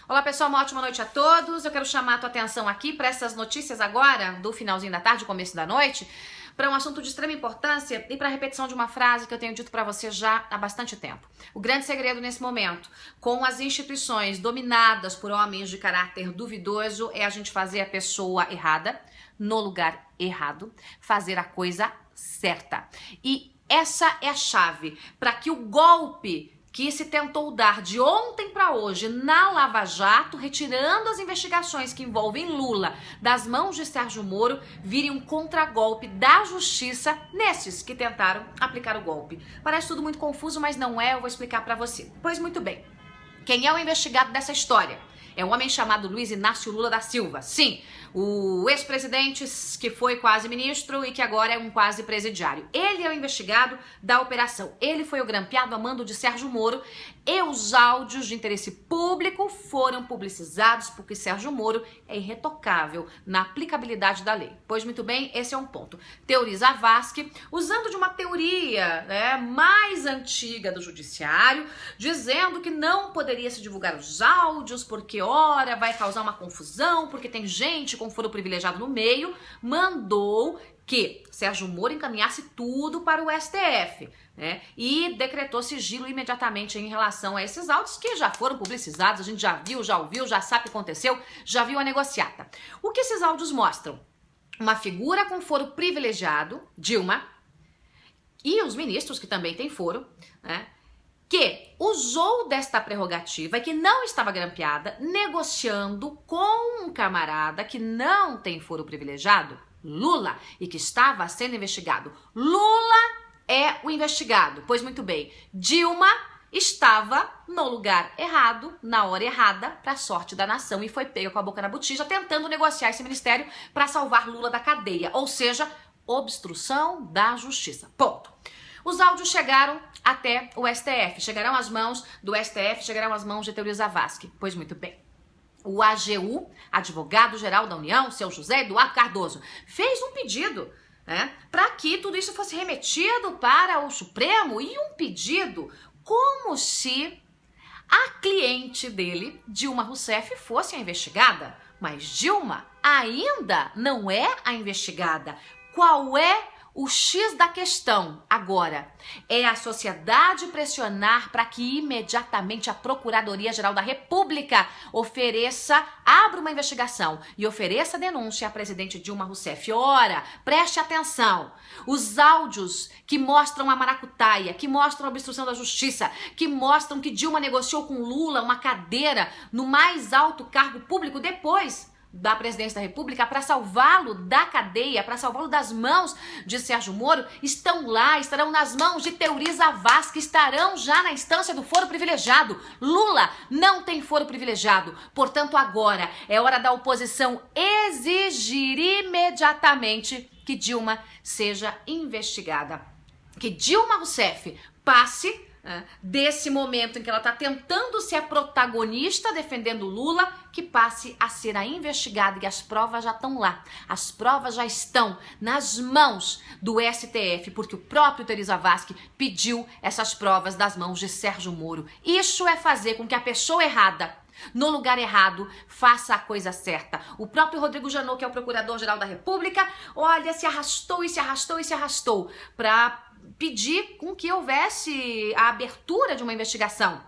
Olá pessoal, uma ótima noite a todos. Eu quero chamar a tua atenção aqui para essas notícias agora, do finalzinho da tarde, começo da noite, para um assunto de extrema importância e para a repetição de uma frase que eu tenho dito para você já há bastante tempo. O grande segredo nesse momento, com as instituições dominadas por homens de caráter duvidoso, é a gente fazer a pessoa errada, no lugar errado, fazer a coisa certa. E essa é a chave para que o golpe que se tentou dar de ontem para hoje na Lava Jato, retirando as investigações que envolvem Lula das mãos de Sérgio Moro, vire um contragolpe da justiça nesses que tentaram aplicar o golpe. Parece tudo muito confuso, mas não é, eu vou explicar para você. Pois muito bem, quem é o investigado dessa história? É um homem chamado Luiz Inácio Lula da Silva. Sim, o ex-presidente que foi quase ministro e que agora é um quase presidiário. Ele é o investigado da operação. Ele foi o grampeado a mando de Sérgio Moro e os áudios de interesse público foram publicizados porque Sérgio Moro é irretocável na aplicabilidade da lei. Pois muito bem, esse é um ponto. Teori Zavascki, usando de uma teoria mais antiga do judiciário, dizendo que não poderia se divulgar os áudios porque, ora, vai causar uma confusão, porque tem gente com foro privilegiado no meio, mandou que Sérgio Moro encaminhasse tudo para o STF, né? E decretou sigilo imediatamente em relação a esses autos que já foram publicizados, a gente já viu, já ouviu, já sabe o que aconteceu, já viu a negociata. O que esses áudios mostram? Uma figura com foro privilegiado, Dilma, e os ministros que também têm foro, né? Que usou desta prerrogativa e que não estava grampeada, negociando com um camarada que não tem foro privilegiado, Lula, e que estava sendo investigado. Lula é o investigado. Pois muito bem, Dilma estava no lugar errado, na hora errada, para a sorte da nação, e foi pega com a boca na botija, tentando negociar esse ministério para salvar Lula da cadeia, ou seja, obstrução da justiça. Ponto. Os áudios chegaram até o STF, chegarão às mãos do STF, chegarão às mãos de Teori Zavascki. Pois muito bem. O AGU, advogado-geral da União, seu José Eduardo Cardoso, fez um pedido para que tudo isso fosse remetido para o Supremo, e um pedido como se a cliente dele, Dilma Rousseff, fosse a investigada. Mas Dilma ainda não é a investigada. Qual é o X da questão agora? É a sociedade pressionar para que imediatamente a Procuradoria-Geral da República abra uma investigação e ofereça denúncia à presidente Dilma Rousseff. Ora, preste atenção, os áudios que mostram a maracutaia, que mostram a obstrução da justiça, que mostram que Dilma negociou com Lula uma cadeira no mais alto cargo público depois da presidência da República para salvá-lo da cadeia, para salvá-lo das mãos de Sérgio Moro, estão lá, estarão nas mãos de Teori Zavascki, estarão já na instância do foro privilegiado. Lula não tem foro privilegiado, portanto agora é hora da oposição exigir imediatamente que Dilma seja investigada, que Dilma Rousseff passe desse momento em que ela está tentando ser a protagonista defendendo Lula, que passe a ser a investigada, e as provas já estão lá, as provas já estão nas mãos do STF, porque o próprio Teori Zavascki pediu essas provas das mãos de Sérgio Moro. Isso é fazer com que a pessoa errada, no lugar errado, faça a coisa certa. O próprio Rodrigo Janot, que é o Procurador-Geral da República, olha, se arrastou e se arrastou e se arrastou para pedir com que houvesse a abertura de uma investigação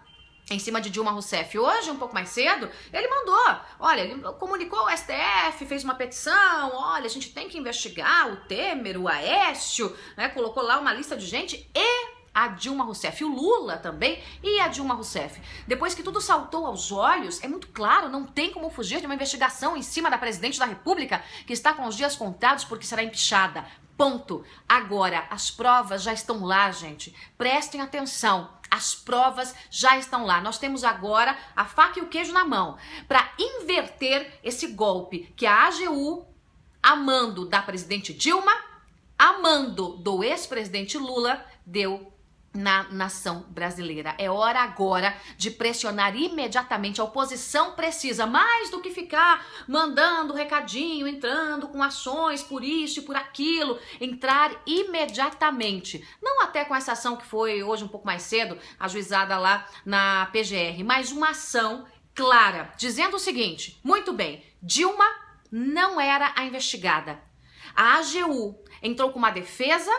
em cima de Dilma Rousseff. Hoje, um pouco mais cedo, ele mandou, olha, ele comunicou ao STF, fez uma petição, olha, a gente tem que investigar o Temer, o Aécio, colocou lá uma lista de gente, e a Dilma Rousseff, o Lula também, e a Dilma Rousseff. Depois que tudo saltou aos olhos, é muito claro, não tem como fugir de uma investigação em cima da presidente da República, que está com os dias contados porque será empichada. Ponto. Agora, as provas já estão lá, gente. Prestem atenção. As provas já estão lá. Nós temos agora a faca e o queijo na mão para inverter esse golpe que a AGU, a mando da presidente Dilma, a mando do ex-presidente Lula, deu na nação brasileira. É hora agora de pressionar imediatamente. A oposição precisa, mais do que ficar mandando recadinho, entrando com ações por isso e por aquilo, entrar imediatamente. Não até com essa ação que foi hoje um pouco mais cedo, ajuizada lá na PGR, mas uma ação clara, dizendo o seguinte, muito bem, Dilma não era a investigada. A AGU entrou com uma defesa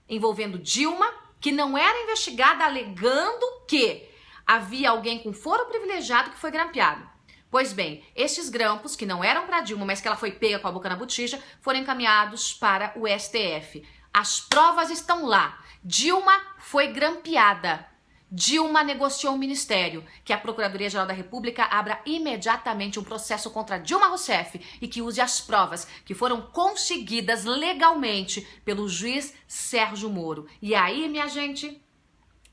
envolvendo Dilma, que não era investigada, alegando que havia alguém com foro privilegiado que foi grampeado. Pois bem, estes grampos, que não eram para Dilma, mas que ela foi pega com a boca na botija, foram encaminhados para o STF. As provas estão lá. Dilma foi grampeada. Dilma negociou o ministério, que a Procuradoria-Geral da República abra imediatamente um processo contra Dilma Rousseff e que use as provas que foram conseguidas legalmente pelo juiz Sérgio Moro. E aí, minha gente,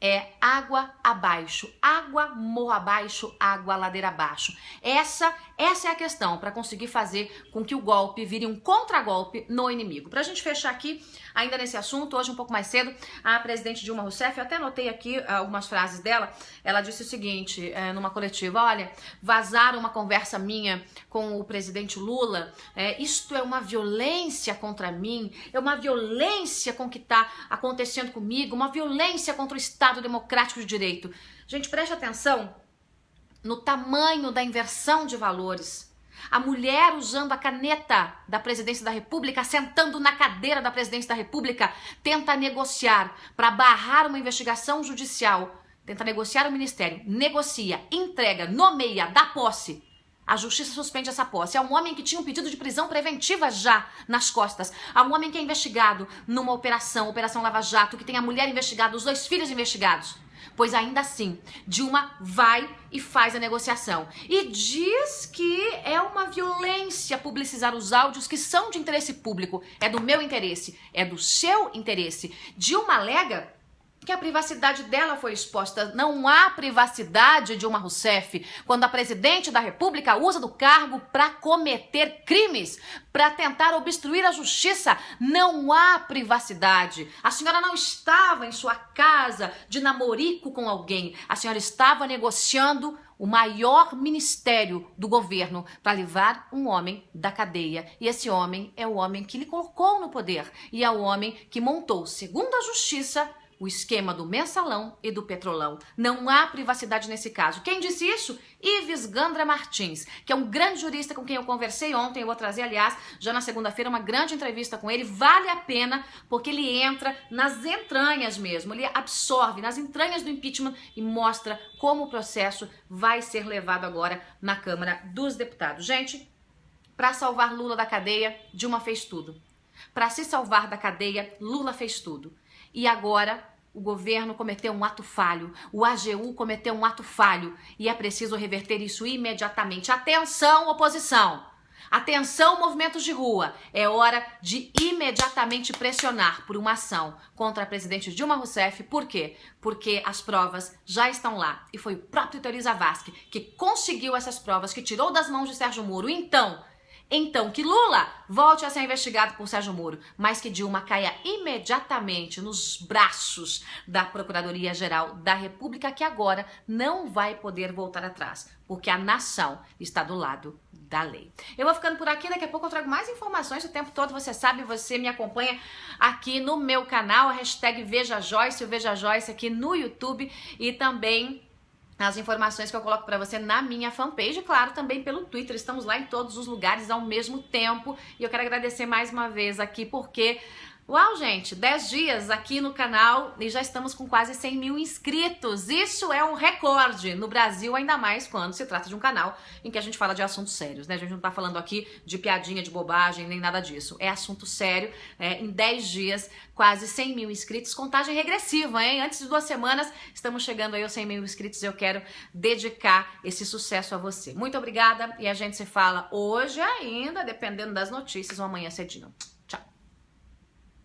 é água abaixo, água morro abaixo, água ladeira abaixo. Essa é a questão para conseguir fazer com que o golpe vire um contragolpe no inimigo. Pra gente fechar aqui, ainda nesse assunto, hoje um pouco mais cedo, a presidente Dilma Rousseff, eu até anotei aqui algumas frases dela, ela disse o seguinte, numa coletiva, olha, vazaram uma conversa minha com o presidente Lula, isto é uma violência contra mim, é uma violência com o que está acontecendo comigo, uma violência contra o Estado Democrático de Direito. Gente, preste atenção no tamanho da inversão de valores. A mulher usando a caneta da presidência da República, sentando na cadeira da presidência da República, tenta negociar para barrar uma investigação judicial, tenta negociar o ministério, negocia, entrega, nomeia, dá posse. A justiça suspende essa posse. É um homem que tinha um pedido de prisão preventiva já nas costas. Há um homem que é investigado numa Operação Lava Jato, que tem a mulher investigada, os 2 filhos investigados. Pois ainda assim, Dilma vai e faz a negociação. E diz que é uma violência publicizar os áudios que são de interesse público. É do meu interesse, é do seu interesse. Dilma alega que a privacidade dela foi exposta. Não há privacidade de Dilma Rousseff quando a presidente da República usa do cargo para cometer crimes, para tentar obstruir a justiça. Não há privacidade. A senhora não estava em sua casa de namorico com alguém. A senhora estava negociando o maior ministério do governo para livrar um homem da cadeia. E esse homem é o homem que lhe colocou no poder. E é o homem que montou, segundo a justiça, o esquema do mensalão e do petrolão. Não há privacidade nesse caso. Quem disse isso? Ives Gandra Martins, que é um grande jurista com quem eu conversei ontem. Eu vou trazer, aliás, já na segunda-feira, uma grande entrevista com ele. Vale a pena, porque ele entra nas entranhas mesmo. Ele absorve nas entranhas do impeachment e mostra como o processo vai ser levado agora na Câmara dos Deputados. Gente, para salvar Lula da cadeia, Dilma fez tudo. Para se salvar da cadeia, Lula fez tudo. E agora o governo cometeu um ato falho, o AGU cometeu um ato falho e é preciso reverter isso imediatamente. Atenção, oposição! Atenção, movimentos de rua! É hora de imediatamente pressionar por uma ação contra a presidente Dilma Rousseff. Por quê? Porque as provas já estão lá. E foi o próprio Teori Zavascki que conseguiu essas provas, que tirou das mãos de Sérgio Moro. Então, que Lula volte a ser investigado por Sérgio Moro, mas que Dilma caia imediatamente nos braços da Procuradoria-Geral da República, que agora não vai poder voltar atrás, porque a nação está do lado da lei. Eu vou ficando por aqui, daqui a pouco eu trago mais informações o tempo todo, você sabe, você me acompanha aqui no meu canal, a hashtag Veja Joyce, o Veja Joyce aqui no YouTube e também as informações que eu coloco pra você na minha fanpage, claro, também pelo Twitter, estamos lá em todos os lugares ao mesmo tempo, e eu quero agradecer mais uma vez aqui, porque, uau, gente, 10 dias aqui no canal e já estamos com quase 100 mil inscritos, isso é um recorde no Brasil, ainda mais quando se trata de um canal em que a gente fala de assuntos sérios, né, a gente não tá falando aqui de piadinha, de bobagem, nem nada disso, é assunto sério, em 10 dias, quase 100 mil inscritos, contagem regressiva, hein? Antes de 2 semanas, estamos chegando aí aos 100 mil inscritos, eu quero dedicar esse sucesso a você. Muito obrigada e a gente se fala hoje ainda, dependendo das notícias, ou amanhã cedinho.